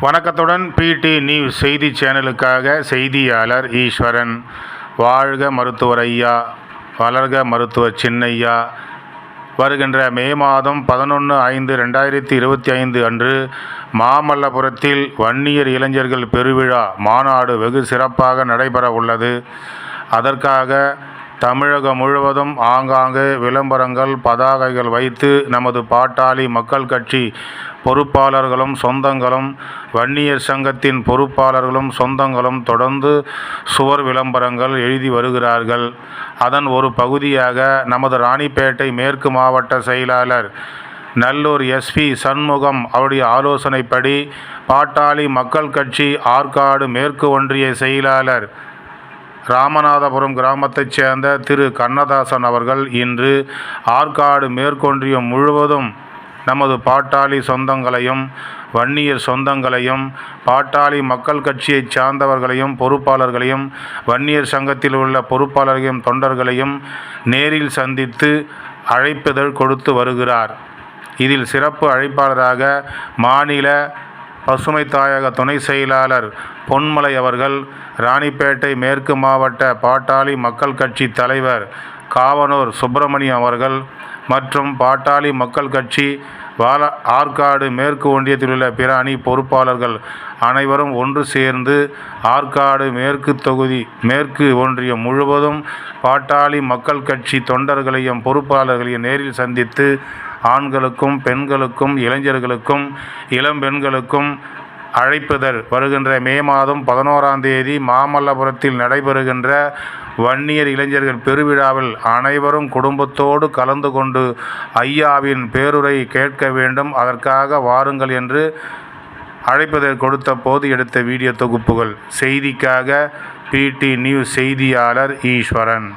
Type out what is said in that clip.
வணக்கத்துடன் பிடி நியூஸ் செய்தி சேனலுக்காக செய்தியாளர் ஈஸ்வரன். வாழ்க மருத்துவர் ஐயா, வளர்க மருத்துவர் சின்னையா. வருகின்ற மே மாதம் 11/5/2025 அன்று மாமல்லபுரத்தில் வன்னியர் இளைஞர்கள் பெருவிழா மாநாடு வெகு சிறப்பாக நடைபெற உள்ளது. அதற்காக தமிழகம் முழுவதும் ஆங்காங்கே விளம்பரங்கள், பதாகைகள் வைத்து நமது பாட்டாளி மக்கள் கட்சி பொறுப்பாளர்களும் சொந்தங்களும், வன்னியர் சங்கத்தின் பொறுப்பாளர்களும் சொந்தங்களும் தொடர்ந்து சுவர் விளம்பரங்கள் எழுதி வருகிறார்கள். அதன் ஒரு பகுதியாக நமது ராணிப்பேட்டை மேற்கு மாவட்ட செயலாளர் நல்லூர் எஸ்பி சண்முகம் அவருடைய ஆலோசனைப்படி பாட்டாளி மக்கள் கட்சி ஆற்காடு மேற்கு ஒன்றிய செயலாளர் ராமநாதபுரம் கிராமத்தைச் சேர்ந்த திரு கண்ணதாசன் அவர்கள் இன்று ஆற்காடு மேற்கொன்றியம் முழுவதும் நமது பாட்டாளி சொந்தங்களையும், வன்னியர் சொந்தங்களையும், பாட்டாளி மக்கள் கட்சியைச் சார்ந்தவர்களையும், பொறுப்பாளர்களையும், வன்னியர் சங்கத்தில் உள்ள பொறுப்பாளர்களையும், தொண்டர்களையும் நேரில் சந்தித்து அழைப்பிதழ் கொடுத்து வருகிறார். இதில் சிறப்பு அழைப்பாளராக மாநில பசுமை தாயக துணை செயலாளர் பொன்மலை அவர்கள், ராணிப்பேட்டை மேற்கு மாவட்ட பாட்டாளி மக்கள் கட்சி தலைவர் காவனூர் சுப்பிரமணியம் அவர்கள் மற்றும் பாட்டாளி மக்கள் கட்சி ஆற்காடு மேற்கு ஒன்றியத்தில் உள்ள பிற அணி பொறுப்பாளர்கள் அனைவரும் ஒன்று சேர்ந்து ஆற்காடு மேற்கு தொகுதி மேற்கு ஒன்றியம் முழுவதும் பாட்டாளி மக்கள் கட்சி தொண்டர்களையும் பொறுப்பாளர்களையும் நேரில் சந்தித்து ஆண்களுக்கும், பெண்களுக்கும், இளைஞர்களுக்கும், இளம்பெண்களுக்கும் அழைப்பிதழ் வருகின்ற மே மாதம் 11ஆம் தேதி மாமல்லபுரத்தில் நடைபெறுகின்ற வன்னியர் இளைஞர்கள் பெருவிழாவில் அனைவரும் குடும்பத்தோடு கலந்து கொண்டு ஐயாவின் பேருரை கேட்க வேண்டும், அதற்காக வாருங்கள் என்று அழைப்பிதழ் கொடுத்த போது எடுத்த வீடியோ தொகுப்புகள். செய்திக்காக பிடி நியூஸ் செய்தியாளர் ஈஸ்வரன்.